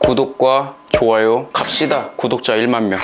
구독과 좋아요 갑시다. 구독자 1만 명.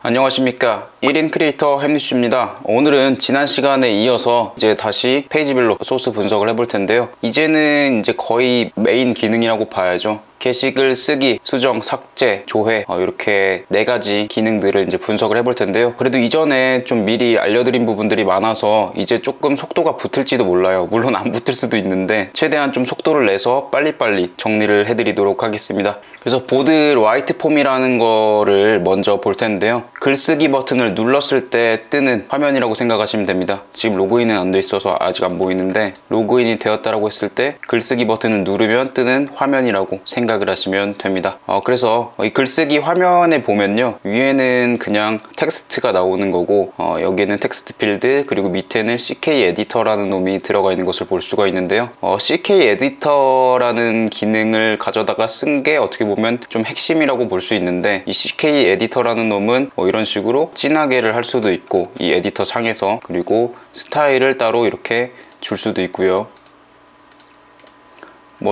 안녕하십니까, 1인 크리에이터 햄리슈입니다. 오늘은 지난 시간에 이어서 이제 다시 페이지별로 소스 분석을 해볼 텐데요. 이제는 이제 거의 메인 기능이라고 봐야죠. 게시글 쓰기, 수정, 삭제, 조회, 이렇게 4가지 기능들을 이제 분석을 해볼 텐데요. 그래도 이전에 좀 미리 알려드린 부분들이 많아서 이제 조금 속도가 붙을지도 몰라요. 물론 안 붙을 수도 있는데 최대한 좀 속도를 내서 빨리빨리 정리를 해드리도록 하겠습니다. 그래서 보드 라이트 폼이라는 거를 먼저 볼 텐데요. 글쓰기 버튼을 눌렀을 때 뜨는 화면이라고 생각하시면 됩니다. 지금 로그인은 안 돼 있어서 아직 안 보이는데, 로그인이 되었다라고 했을 때 글쓰기 버튼을 누르면 뜨는 화면이라고 생각을 하시면 됩니다. 그래서 이 글쓰기 화면에 보면요, 위에는 그냥 텍스트가 나오는 거고, 여기에는 텍스트 필드, 그리고 밑에는 CK 에디터라는 놈이 들어가 있는 것을 볼 수가 있는데요. CK 에디터라는 기능을 가져다가 쓴 게 어떻게 보면 좀 핵심이라고 볼 수 있는데, 이 CK 에디터라는 놈은 이런 식으로 진하게를 할 수도 있고, 이 에디터 상에서, 그리고 스타일을 따로 이렇게 줄 수도 있고요.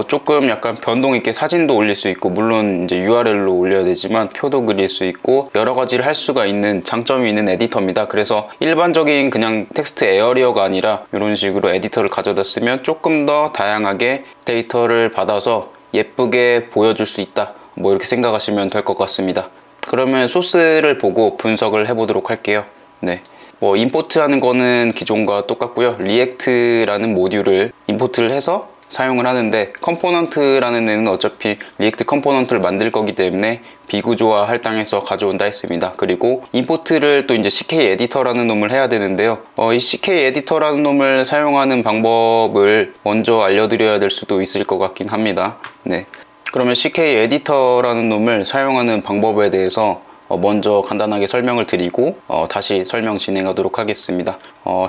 조금 약간 변동 있게 사진도 올릴 수 있고, 물론 이제 URL로 올려야 되지만 표도 그릴 수 있고, 여러 가지를 할 수가 있는 장점이 있는 에디터입니다. 그래서 일반적인 그냥 텍스트 에어리어가 아니라 이런 식으로 에디터를 가져다 쓰면 조금 더 다양하게 데이터를 받아서 예쁘게 보여줄 수 있다, 이렇게 생각하시면 될 것 같습니다. 그러면 소스를 보고 분석을 해보도록 할게요. 네. 임포트 하는 거는 기존과 똑같고요. 리액트라는 모듈을 임포트를 해서 사용을 하는데, 컴포넌트라는 애는 어차피 리액트 컴포넌트를 만들 거기 때문에 비구조화 할당해서 가져온다 했습니다. 그리고 임포트를 또 이제 CK 에디터라는 놈을 해야 되는데요. 이 CK 에디터라는 놈을 사용하는 방법을 먼저 알려드려야 될 수도 있을 것 같긴 합니다. 네. 그러면 CK 에디터라는 놈을 사용하는 방법에 대해서 먼저 간단하게 설명을 드리고 다시 설명 진행하도록 하겠습니다.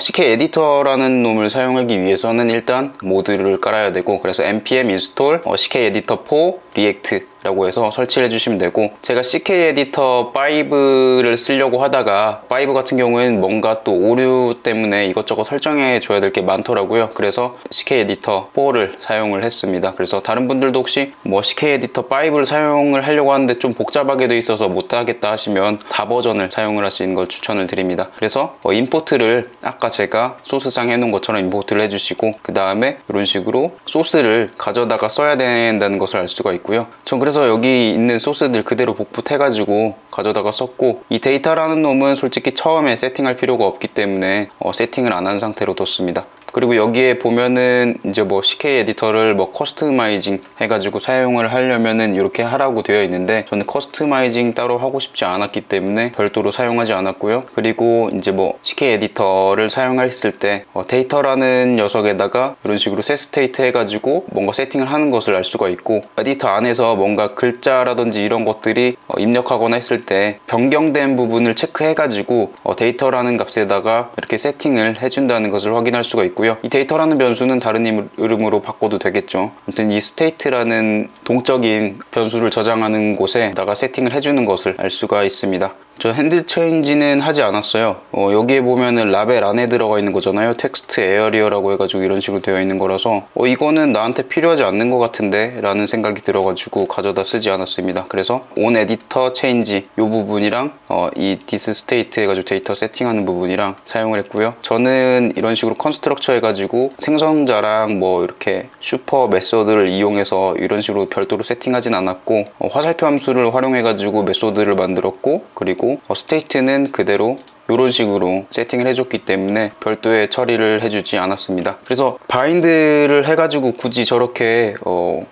CK 에디터라는 놈을 사용하기 위해서는 일단 모듈을 깔아야 되고, 그래서 npm install CK editor for react 라고 해서 설치를 해주시면 되고, 제가 CK 에디터 5를 쓰려고 하다가 5 같은 경우에는 뭔가 또 오류 때문에 이것저것 설정해 줘야 될 게 많더라고요. 그래서 CK 에디터 4를 사용을 했습니다. 그래서 다른 분들도 혹시 CK 에디터 5를 사용을 하려고 하는데 좀 복잡하게 돼 있어서 못하겠다 하시면 다 버전을 사용을 하시는 걸 추천을 드립니다. 그래서 임포트를 아까 제가 소스상 해놓은 것처럼 임포트를 해주시고, 그 다음에 이런 식으로 소스를 가져다가 써야 된다는 것을 알 수가 있고요. 전 그래서 여기 있는 소스들 그대로 복붙해가지고 가져다가 썼고, 이 데이터라는 놈은 솔직히 처음에 세팅할 필요가 없기 때문에 세팅을 안 한 상태로 뒀습니다. 그리고 여기에 보면은 이제 CK 에디터를 커스터마이징 해가지고 사용을 하려면은 이렇게 하라고 되어 있는데, 저는 커스터마이징 따로 하고 싶지 않았기 때문에 별도로 사용하지 않았고요. 그리고 이제 CK 에디터를 사용했을 때 데이터라는 녀석에다가 이런 식으로 셋 스테이트 해가지고 뭔가 세팅을 하는 것을 알 수가 있고, 에디터 안에서 뭔가 글자라든지 이런 것들이 입력하거나 했을 때 변경된 부분을 체크해가지고 데이터라는 값에다가 이렇게 세팅을 해준다는 것을 확인할 수가 있고요. 이 데이터라는 변수는 다른 이름으로 바꿔도 되겠죠. 아무튼 이 스테이트라는 동적인 변수를 저장하는 곳에다가 세팅을 해주는 것을 알 수가 있습니다. 저 핸들 체인지는 하지 않았어요. 여기에 보면은 라벨 안에 들어가 있는 거잖아요. 텍스트 에어리어라고 해가지고 이런 식으로 되어 있는 거라서 이거는 나한테 필요하지 않는 것 같은데 라는 생각이 들어가지고 가져다 쓰지 않았습니다. 그래서 on editor change 이 부분이랑 이 this state 해가지고 데이터 세팅하는 부분이랑 사용을 했고요. 저는 이런 식으로 컨스트럭처 해가지고 생성자랑 이렇게 슈퍼 메소드를 이용해서 이런 식으로 별도로 세팅하진 않았고, 화살표 함수를 활용해가지고 메소드를 만들었고, 그리고 스테이트는 그대로 이런 식으로 세팅을 해줬기 때문에 별도의 처리를 해주지 않았습니다. 그래서 바인드를 해가지고 굳이 저렇게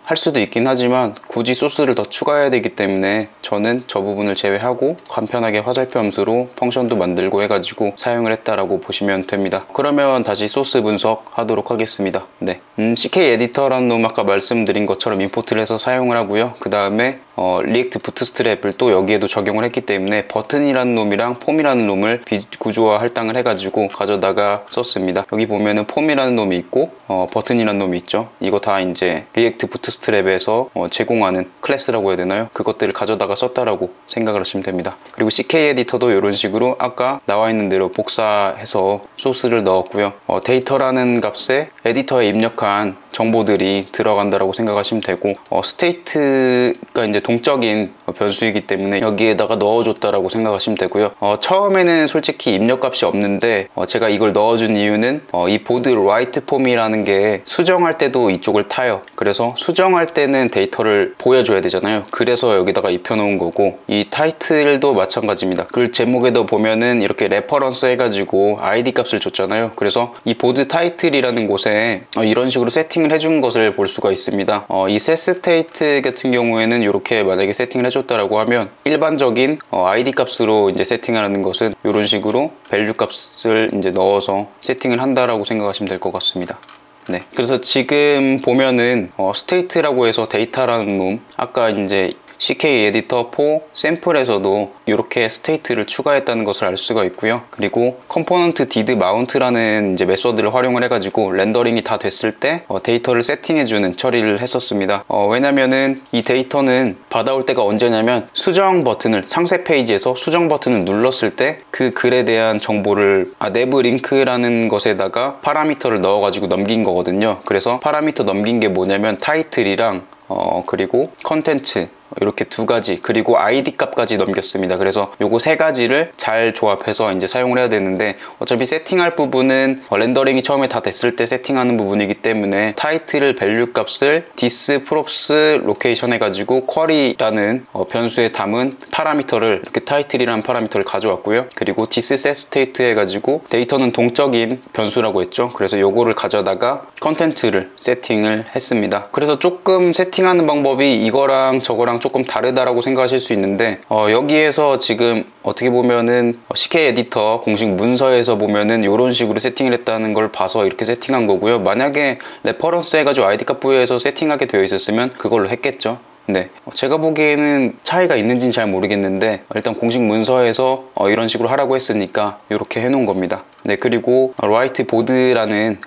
할 수도 있긴 하지만, 굳이 소스를 더 추가해야 되기 때문에 저는 저 부분을 제외하고 간편하게 화살표 함수로 펑션도 만들고 해가지고 사용을 했다라고 보시면 됩니다. 그러면 다시 소스 분석 하도록 하겠습니다. 네. CK 에디터라는 놈 아까 말씀드린 것처럼 임포트를 해서 사용을 하고요. 그 다음에 리액트 부트스트랩을 또 여기에도 적용을 했기 때문에 버튼이라는 놈이랑 폼이라는 놈을 비구조화 할당을 해가지고 가져다가 썼습니다. 여기 보면은 폼이라는 놈이 있고, 버튼이란 놈이 있죠. 이거 다 이제 리액트 부트스트랩에서 제공하는 클래스라고 해야 되나요? 그것들을 가져다가 썼다라고 생각을 하시면 됩니다. 그리고 CK 에디터도 이런 식으로 아까 나와 있는 대로 복사해서 소스를 넣었고요. 데이터라는 값에 에디터에 입력한 정보들이 들어간다라고 생각하시면 되고, 스테이트가 이제 동적인 변수이기 때문에 여기에다가 넣어줬다라고 생각하시면 되고요. 처음에는 솔직히 입력값이 없는데 제가 이걸 넣어준 이유는 이 보드 라이트 폼이라는 게 수정할 때도 이쪽을 타요. 그래서 수정할 때는 데이터를 보여줘야 되잖아요. 그래서 여기다가 입혀놓은 거고, 이 타이틀도 마찬가지입니다. 글 제목에도 보면은 이렇게 레퍼런스 해가지고 ID 값을 줬잖아요. 그래서 이 보드 타이틀이라는 곳에 이런 식으로 세팅을 해준 것을 볼 수가 있습니다. 이 setState 같은 경우에는 이렇게 만약에 세팅을 해줬다라고 하면 일반적인 ID 값으로 이제 세팅하는 것은 이런 식으로 value 값을 이제 넣어서 세팅을 한다라고 생각하시면 될 것 같습니다. 네, 그래서 지금 보면은 state라고 해서 데이터라는 놈, 아까 이제 CK 에디터 4 샘플에서도 이렇게 스테이트를 추가했다는 것을 알 수가 있고요. 그리고 컴포넌트 did mount라는 이제 메소드를 활용을 해가지고 렌더링이 다 됐을 때 데이터를 세팅해주는 처리를 했었습니다. 왜냐면은 이 데이터는 받아올 때가 언제냐면 수정 버튼을, 상세 페이지에서 수정 버튼을 눌렀을 때 그 글에 대한 정보를 내부 링크라는 것에다가 파라미터를 넣어가지고 넘긴 거거든요. 그래서 파라미터 넘긴 게 뭐냐면 타이틀이랑 그리고 컨텐츠, 이렇게 두 가지, 그리고 ID 값까지 넘겼습니다. 그래서 요거 세 가지를 잘 조합해서 이제 사용을 해야 되는데, 어차피 세팅할 부분은 렌더링이 처음에 다 됐을 때 세팅하는 부분이기 때문에 타이틀 밸류 값을 dis props location 해가지고 쿼리라는 변수에 담은 파라미터를, 이렇게 타이틀이라는 파라미터를 가져왔고요. 그리고 dis setState 해가지고 데이터는 동적인 변수라고 했죠. 그래서 요거를 가져다가 컨텐츠를 세팅을 했습니다. 그래서 조금 세팅하는 방법이 이거랑 저거랑 조금 다르다라고 생각하실 수 있는데, 여기에서 지금 어떻게 보면은 CK 에디터 공식 문서에서 보면은 이런 식으로 세팅을 했다는 걸 봐서 이렇게 세팅한 거고요. 만약에 레퍼런스 해가지고 ID 값 부여해서 세팅하게 되어 있었으면 그걸로 했겠죠. 네, 제가 보기에는 차이가 있는지는 잘 모르겠는데 일단 공식 문서에서 이런 식으로 하라고 했으니까 이렇게 해놓은 겁니다. 네, 그리고 write board라는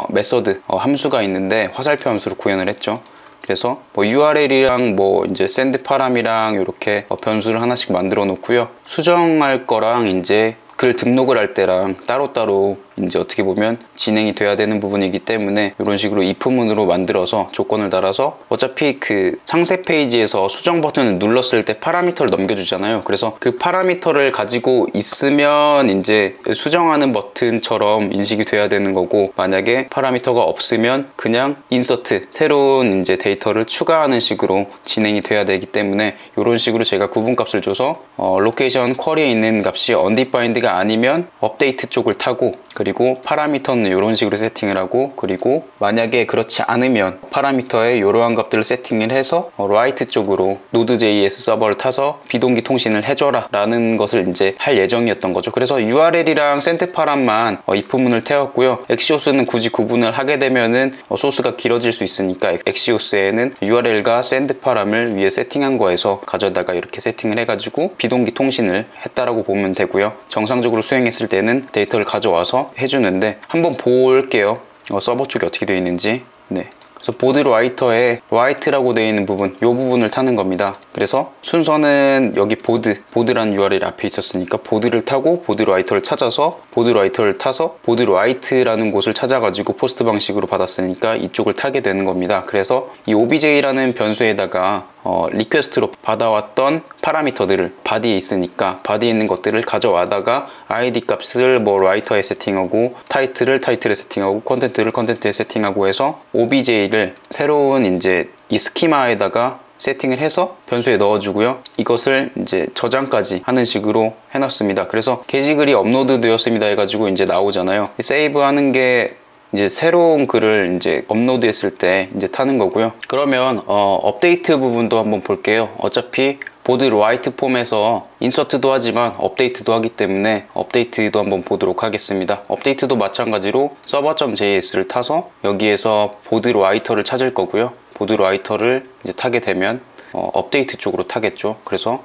메소드 함수가 있는데 화살표 함수로 구현을 했죠. 그래서 URL이랑 이제 send 파람이랑 이렇게 변수를 하나씩 만들어 놓고요. 수정할 거랑 이제 글 등록을 할 때랑 따로따로 이제 어떻게 보면 진행이 돼야 되는 부분이기 때문에 이런 식으로 if문으로 만들어서 조건을 달아서, 어차피 그 상세 페이지에서 수정 버튼을 눌렀을 때 파라미터를 넘겨주잖아요. 그래서 그 파라미터를 가지고 있으면 이제 수정하는 버튼처럼 인식이 돼야 되는 거고, 만약에 파라미터가 없으면 그냥 인서트, 새로운 이제 데이터를 추가하는 식으로 진행이 돼야 되기 때문에 이런 식으로 제가 구분값을 줘서 로케이션 쿼리에 있는 값이 undefined가 아니면 업데이트 쪽을 타고, 그리고 파라미터는 이런 식으로 세팅을 하고, 그리고 만약에 그렇지 않으면 파라미터에 이러한 값들을 세팅을 해서 write 쪽으로 Node.js 서버를 타서 비동기 통신을 해줘라 라는 것을 이제 할 예정이었던 거죠. 그래서 URL이랑 send파람만 if문을 태웠고요. 엑시오스는 굳이 구분을 하게 되면은 소스가 길어질 수 있으니까 엑시오스에는 URL과 send파람을 위에 세팅한 거에서 가져다가 이렇게 세팅을 해가지고 비동기 통신을 했다라고 보면 되고요. 정상적으로 수행했을 때는 데이터를 가져와서 해주는데, 한번 볼게요. 서버 쪽이 어떻게 되어 있는지. 네, 그래서 보드 라이터에 write라고 되어 있는 부분, 이 부분을 타는 겁니다. 그래서 순서는 여기 보드라는 URL 앞에 있었으니까 보드를 타고 보드 라이터를 찾아서 보드 라이터를 타서 보드 라이트라는 곳을 찾아가지고 포스트 방식으로 받았으니까 이쪽을 타게 되는 겁니다. 그래서 이 obj라는 변수에다가 리퀘스트로 받아왔던 파라미터들을 바디에 있으니까 바디에 있는 것들을 가져와다가 ID 값을 라이터에 세팅하고, 타이틀을 타이틀에 세팅하고, 컨텐츠를 컨텐츠에 세팅하고 해서 OBJ를 새로운 이제 이 스키마에다가 세팅을 해서 변수에 넣어주고요. 이것을 이제 저장까지 하는 식으로 해놨습니다. 그래서 게시글이 업로드 되었습니다 해가지고 이제 나오잖아요. 세이브 하는 게 이제 새로운 글을 이제 업로드 했을 때 이제 타는 거고요. 그러면 업데이트 부분도 한번 볼게요. 어차피 보드 라이트 폼에서 인서트도 하지만 업데이트도 하기 때문에 업데이트도 한번 보도록 하겠습니다. 업데이트도 마찬가지로 server.js를 타서 여기에서 보드 라이터를 찾을 거고요. 보드 라이터를 이제 타게 되면 업데이트 쪽으로 타겠죠. 그래서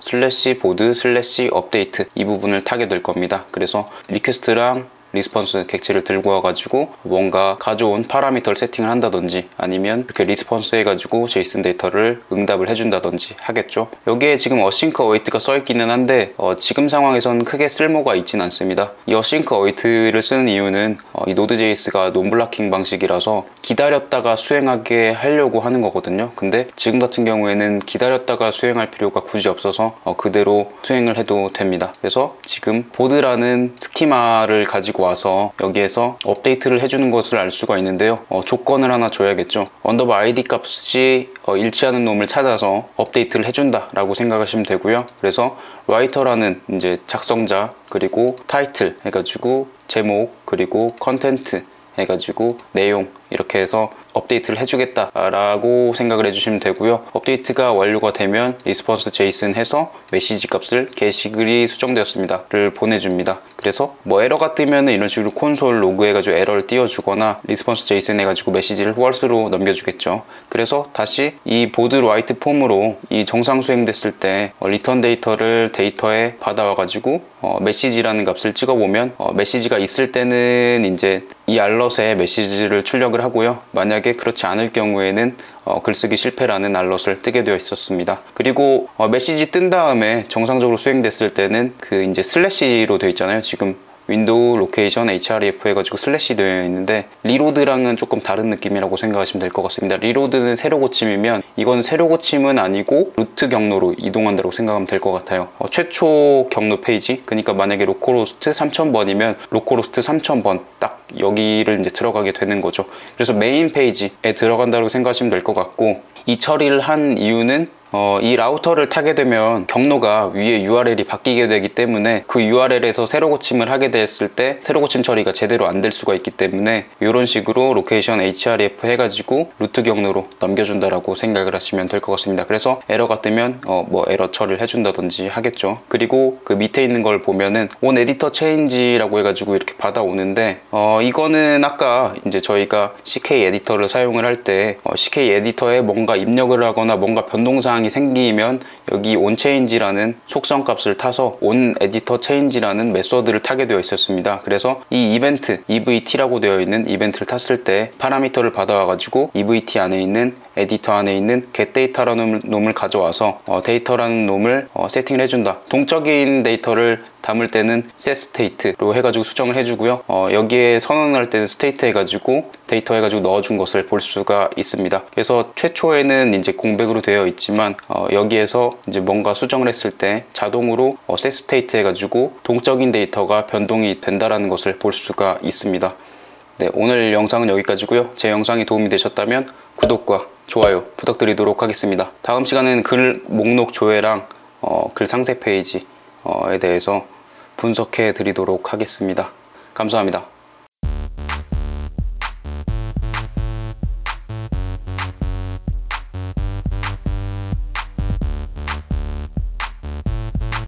/보드/업데이트 이 부분을 타게 될 겁니다. 그래서 리퀘스트랑 리스폰스 객체를 들고 와가지고 뭔가 가져온 파라미터를 세팅을 한다든지 아니면 이렇게 리스폰스 해가지고 제이슨 데이터를 응답을 해준다든지 하겠죠. 여기에 지금 어싱크 어웨이트가 써있기는 한데 지금 상황에선 크게 쓸모가 있진 않습니다. 이 어싱크 어웨이트를 쓰는 이유는 이 노드.js가 논블라킹 방식이라서 기다렸다가 수행하게 하려고 하는 거거든요. 근데 지금 같은 경우에는 기다렸다가 수행할 필요가 굳이 없어서 그대로 수행을 해도 됩니다. 그래서 지금 보드라는 스키마를 가지고 와서 여기에서 업데이트를 해주는 것을 알 수가 있는데요. 조건을 하나 줘야겠죠. 언더바 id 값이 일치하는 놈을 찾아서 업데이트를 해준다 라고 생각하시면 되고요. 그래서 라이터라는 이제 작성자, 그리고 타이틀 해가지고 제목, 그리고 컨텐트 해가지고 내용, 이렇게 해서 업데이트를 해주겠다 라고 생각을 해주시면 되고요. 업데이트가 완료가 되면 리스폰스 제이슨 해서 메시지 값을 게시글이 수정되었습니다 를 보내줍니다. 그래서 뭐 에러가 뜨면 이런 식으로 콘솔 로그 해가지고 에러를 띄워주거나 리스폰스 제이슨 해가지고 메시지를 false로 넘겨주겠죠. 그래서 다시 이 보드 라이트 폼으로 이 정상 수행됐을 때 리턴 데이터를 데이터에 받아와가지고 메시지라는 값을 찍어보면 메시지가 있을 때는 이제 이 알럿에 메시지를 출력을 하고요. 만약에 그렇지 않을 경우에는 글쓰기 실패라는 알럿을 뜨게 되어 있었습니다. 그리고 메시지 뜬 다음에 정상적으로 수행됐을 때는 그 이제 슬래시로 되어 있잖아요. 지금 윈도우 로케이션 href 해가지고 슬래시 되어 있는데 리로드랑은 조금 다른 느낌이라고 생각하시면 될 것 같습니다. 리로드는 새로 고침이면 이건 새로 고침은 아니고 루트 경로로 이동한다고 생각하면 될 것 같아요. 최초 경로 페이지, 그러니까 만약에 로컬호스트 3000번이면 로컬호스트 3000번 딱 여기를 이제 들어가게 되는 거죠. 그래서 메인 페이지에 들어간다고 생각하시면 될 것 같고, 이 처리를 한 이유는 이 라우터를 타게 되면 경로가 위에 URL이 바뀌게 되기 때문에 그 URL에서 새로 고침을 하게 됐을 때 새로 고침 처리가 제대로 안 될 수가 있기 때문에 이런 식으로 로케이션 href 해가지고 루트 경로로 넘겨준다라고 생각을 하시면 될 것 같습니다. 그래서 에러가 뜨면 뭐 에러 처리를 해준다든지 하겠죠. 그리고 그 밑에 있는 걸 보면은 on editor change라고 해가지고 이렇게 받아오는데 이거는 아까 이제 저희가 CK 에디터를 사용을 할 때 CK 에디터에 뭔가 입력을 하거나 뭔가 변동사항이 생기면 여기 onChange라는 속성 값을 타서 onEditorChange라는 메소드를 타게 되어 있었습니다. 그래서 이 이벤트 EVT라고 되어 있는 이벤트를 탔을 때 파라미터를 받아와 가지고 EVT 안에 있는 에디터 안에 있는 getData라는 놈을 가져와서 데이터라는 놈을 세팅을 해준다. 동적인 데이터를 담을 때는 setState로 해가지고 수정을 해주고요. 여기에 선언을 할 때는 state 해가지고 데이터 해가지고 넣어준 것을 볼 수가 있습니다. 그래서 최초에는 이제 공백으로 되어 있지만 여기에서 이제 뭔가 수정을 했을 때 자동으로 setState 해가지고 동적인 데이터가 변동이 된다라는 것을 볼 수가 있습니다. 네, 오늘 영상은 여기까지고요. 제 영상이 도움이 되셨다면 구독과 좋아요 부탁드리도록 하겠습니다. 다음 시간에는 글 목록 조회랑 글 상세 페이지에 대해서 분석해 드리도록 하겠습니다. 감사합니다.